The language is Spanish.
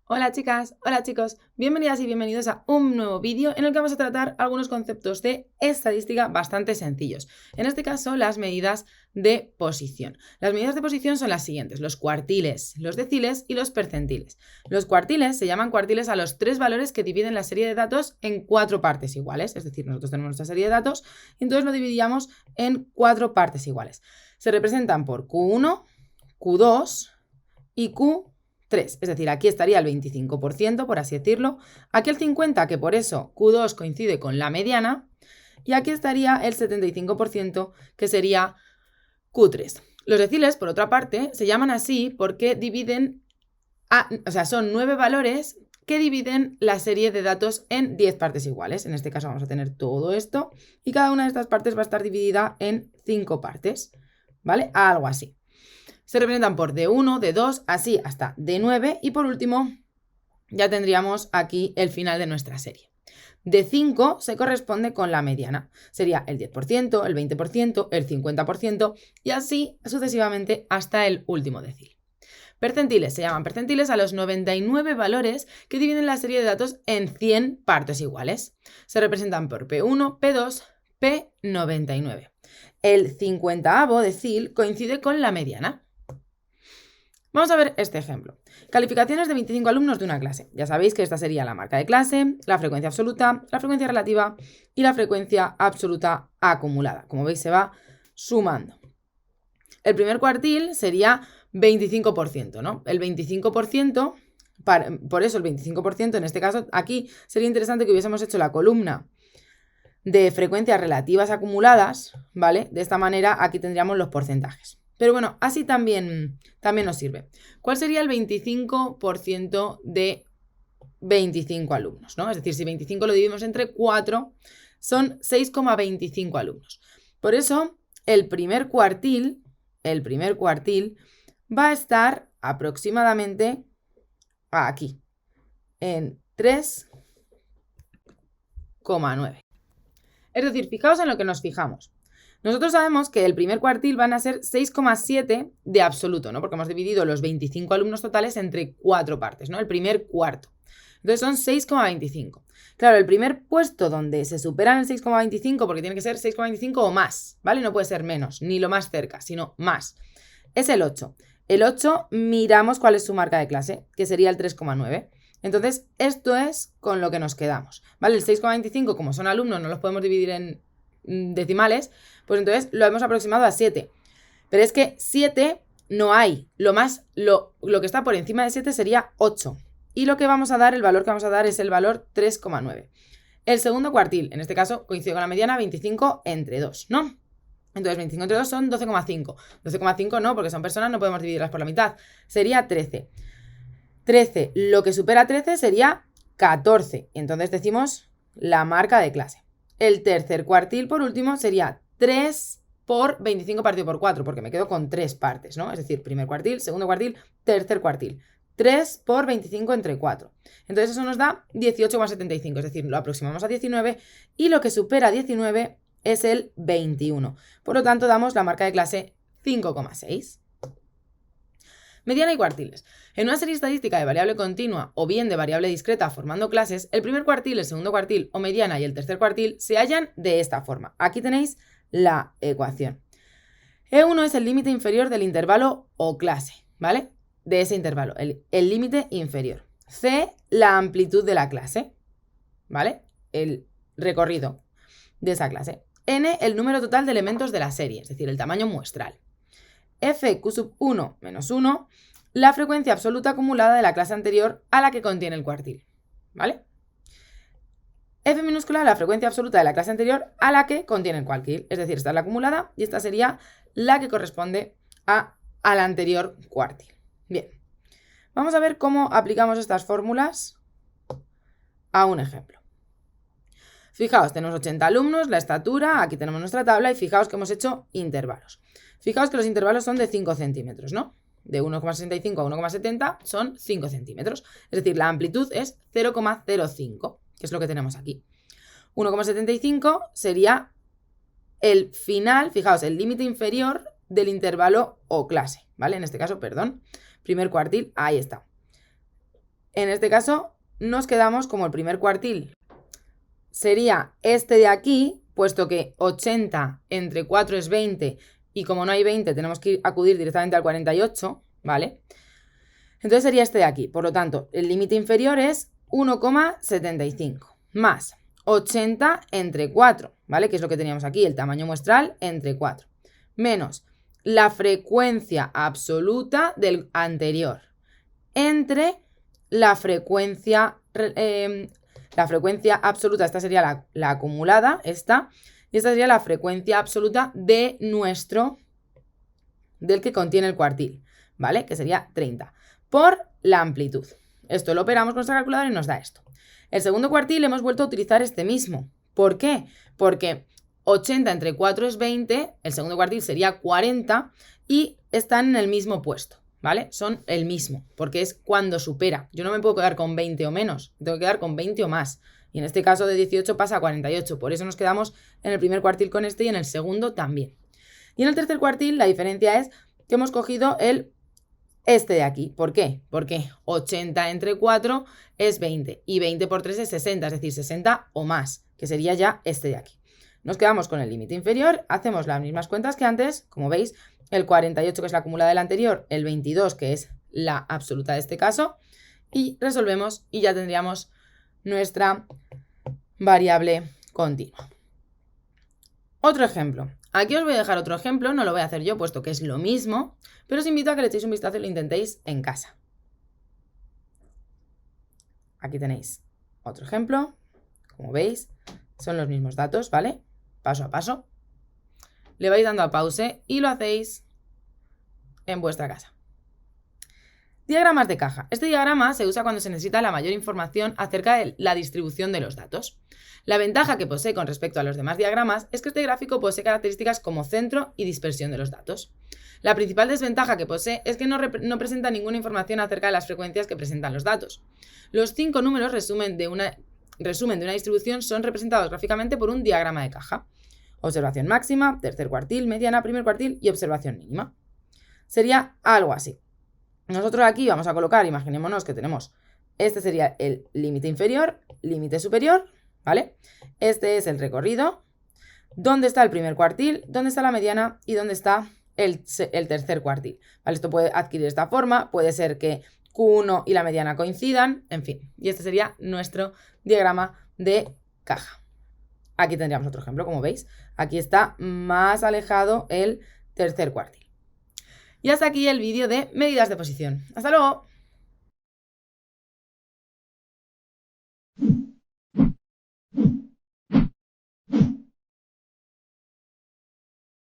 Hola chicas, hola chicos, bienvenidas y bienvenidos a un nuevo vídeo en el que vamos a tratar algunos conceptos de estadística bastante sencillos. En este caso, las medidas de posición. Las medidas de posición son las siguientes: los cuartiles, los deciles y los percentiles. Los cuartiles se llaman cuartiles a los tres valores que dividen la serie de datos en cuatro partes iguales. Es decir, nosotros tenemos nuestra serie de datos y entonces lo dividíamos en cuatro partes iguales. Se representan por Q1, Q2 y Q3. Es decir, aquí estaría el 25%, por así decirlo, aquí el 50%, que por eso Q2 coincide con la mediana, y aquí estaría el 75%, que sería Q3. Los deciles, por otra parte, se llaman así porque son 9 valores que dividen la serie de datos en 10 partes iguales. En este caso vamos a tener todo esto, y cada una de estas partes va a estar dividida en 5 partes, ¿vale? Algo así. Se representan por D1, D2, así hasta D9, y por último ya tendríamos aquí el final de nuestra serie. D5 se corresponde con la mediana, sería el 10%, el 20%, el 50% y así sucesivamente hasta el último decil. Percentiles se llaman percentiles a los 99 valores que dividen la serie de datos en 100 partes iguales. Se representan por P1, P2, P99. El 50avo decil coincide con la mediana. Vamos a ver este ejemplo. Calificaciones de 25 alumnos de una clase. Ya sabéis que esta sería la marca de clase, la frecuencia absoluta, la frecuencia relativa y la frecuencia absoluta acumulada. Como veis, se va sumando. El primer cuartil sería 25%, ¿no? El 25%, por eso el 25%, en este caso, aquí sería interesante que hubiésemos hecho la columna de frecuencias relativas acumuladas, ¿vale? De esta manera aquí tendríamos los porcentajes. Pero bueno, así también nos sirve. ¿Cuál sería el 25% de 25 alumnos, ¿no? Es decir, si 25 lo dividimos entre 4, son 6,25 alumnos. Por eso, el primer cuartil va a estar aproximadamente aquí, en 3,9. Es decir, fijaos en lo que nos fijamos. Nosotros sabemos que el primer cuartil van a ser 6,7 de absoluto, ¿no? Porque hemos dividido los 25 alumnos totales entre 4 partes, ¿no? El primer cuarto. Entonces son 6,25. Claro, el primer puesto donde se superan el 6,25, porque tiene que ser 6,25 o más, ¿vale? No puede ser menos, ni lo más cerca, sino más. Es el 8. El 8 miramos cuál es su marca de clase, que sería el 3,9. Entonces, esto es con lo que nos quedamos, ¿vale? El 6,25, como son alumnos, no los podemos dividir en decimales, pues entonces lo hemos aproximado a 7. Pero es que 7 no hay. Lo que está por encima de 7 sería 8. Y lo que vamos a dar, el valor que vamos a dar es el valor 3,9. El segundo cuartil, en este caso, coincide con la mediana 25 entre 2, ¿no? Entonces 25 entre 2 son 12,5. 12,5 no, porque son personas, no podemos dividirlas por la mitad. Sería 13. 13, lo que supera 13 sería 14. Y entonces decimos la marca de clase. El tercer cuartil, por último, sería 3 por 25 partido por 4, porque me quedo con 3 partes, ¿no? Es decir, primer cuartil, segundo cuartil, tercer cuartil. 3 por 25 entre 4. Entonces eso nos da 18,75, es decir, lo aproximamos a 19 y lo que supera 19 es el 21. Por lo tanto, damos la marca de clase 5,6. Mediana y cuartiles. En una serie estadística de variable continua o bien de variable discreta formando clases, el primer cuartil, el segundo cuartil o mediana y el tercer cuartil se hallan de esta forma. Aquí tenéis la ecuación. E1 es el límite inferior del intervalo o clase, ¿vale? De ese intervalo, el límite inferior. C, la amplitud de la clase, ¿vale? El recorrido de esa clase. N, el número total de elementos de la serie, es decir, el tamaño muestral. F, Q sub 1 menos 1, la frecuencia absoluta acumulada de la clase anterior a la que contiene el cuartil, ¿vale? F minúscula, la frecuencia absoluta de la clase anterior a la que contiene el cuartil, es decir, esta es la acumulada y esta sería la que corresponde al anterior cuartil. Bien, vamos a ver cómo aplicamos estas fórmulas a un ejemplo. Fijaos, tenemos 80 alumnos, la estatura, aquí tenemos nuestra tabla y fijaos que hemos hecho intervalos. Fijaos que los intervalos son de 5 centímetros, ¿no? De 1,65 a 1,70 son 5 centímetros. Es decir, la amplitud es 0,05, que es lo que tenemos aquí. 1,75 sería el final, fijaos, el límite inferior del intervalo o clase, ¿vale? En este caso, perdón, primer cuartil, ahí está. En este caso nos quedamos como el primer cuartil sería este de aquí, puesto que 80 entre 4 es 20 y como no hay 20 tenemos que acudir directamente al 48, ¿vale? Entonces sería este de aquí. Por lo tanto, el límite inferior es 1,75 más 80 entre 4, ¿vale? Que es lo que teníamos aquí, el tamaño muestral entre 4, menos la frecuencia absoluta del anterior entre la frecuencia absoluta, esta sería la acumulada, esta, y esta sería la frecuencia absoluta de del que contiene el cuartil, ¿vale? Que sería 30, por la amplitud. Esto lo operamos con nuestra calculadora y nos da esto. El segundo cuartil hemos vuelto a utilizar este mismo. ¿Por qué? Porque 80 entre 4 es 20, el segundo cuartil sería 40 y están en el mismo puesto, ¿vale? Son el mismo, porque es cuando supera. Yo no me puedo quedar con 20 o menos, tengo que quedar con 20 o más. Y en este caso de 18 pasa a 48, por eso nos quedamos en el primer cuartil con este y en el segundo también. Y en el tercer cuartil la diferencia es que hemos cogido este de aquí. ¿Por qué? Porque 80 entre 4 es 20 y 20 por 3 es 60, es decir, 60 o más, que sería ya este de aquí. Nos quedamos con el límite inferior, hacemos las mismas cuentas que antes, como veis, el 48 que es la acumulada del anterior, el 22 que es la absoluta de este caso, y resolvemos y ya tendríamos nuestra variable continua. Otro ejemplo. Aquí os voy a dejar otro ejemplo, no lo voy a hacer yo puesto que es lo mismo, pero os invito a que le echéis un vistazo y lo intentéis en casa. Aquí tenéis otro ejemplo, como veis, son los mismos datos, ¿vale? Paso a paso. Le vais dando a pause y lo hacéis en vuestra casa. Diagramas de caja. Este diagrama se usa cuando se necesita la mayor información acerca de la distribución de los datos. La ventaja que posee con respecto a los demás diagramas es que este gráfico posee características como centro y dispersión de los datos. La principal desventaja que posee es que no presenta ninguna información acerca de las frecuencias que presentan los datos. Los 5 números resumen de una distribución son representados gráficamente por un diagrama de caja. Observación máxima, tercer cuartil, mediana, primer cuartil y observación mínima. Sería algo así. Nosotros aquí vamos a colocar, imaginémonos que tenemos, este sería el límite inferior, límite superior, ¿vale? Este es el recorrido, dónde está el primer cuartil, dónde está la mediana y dónde está el tercer cuartil, ¿vale? Esto puede adquirir esta forma, puede ser que Q1 y la mediana coincidan, en fin. Y este sería nuestro diagrama de caja. Aquí tendríamos otro ejemplo, como veis. Aquí está más alejado el tercer cuartil. Y hasta aquí el vídeo de medidas de posición. ¡Hasta luego!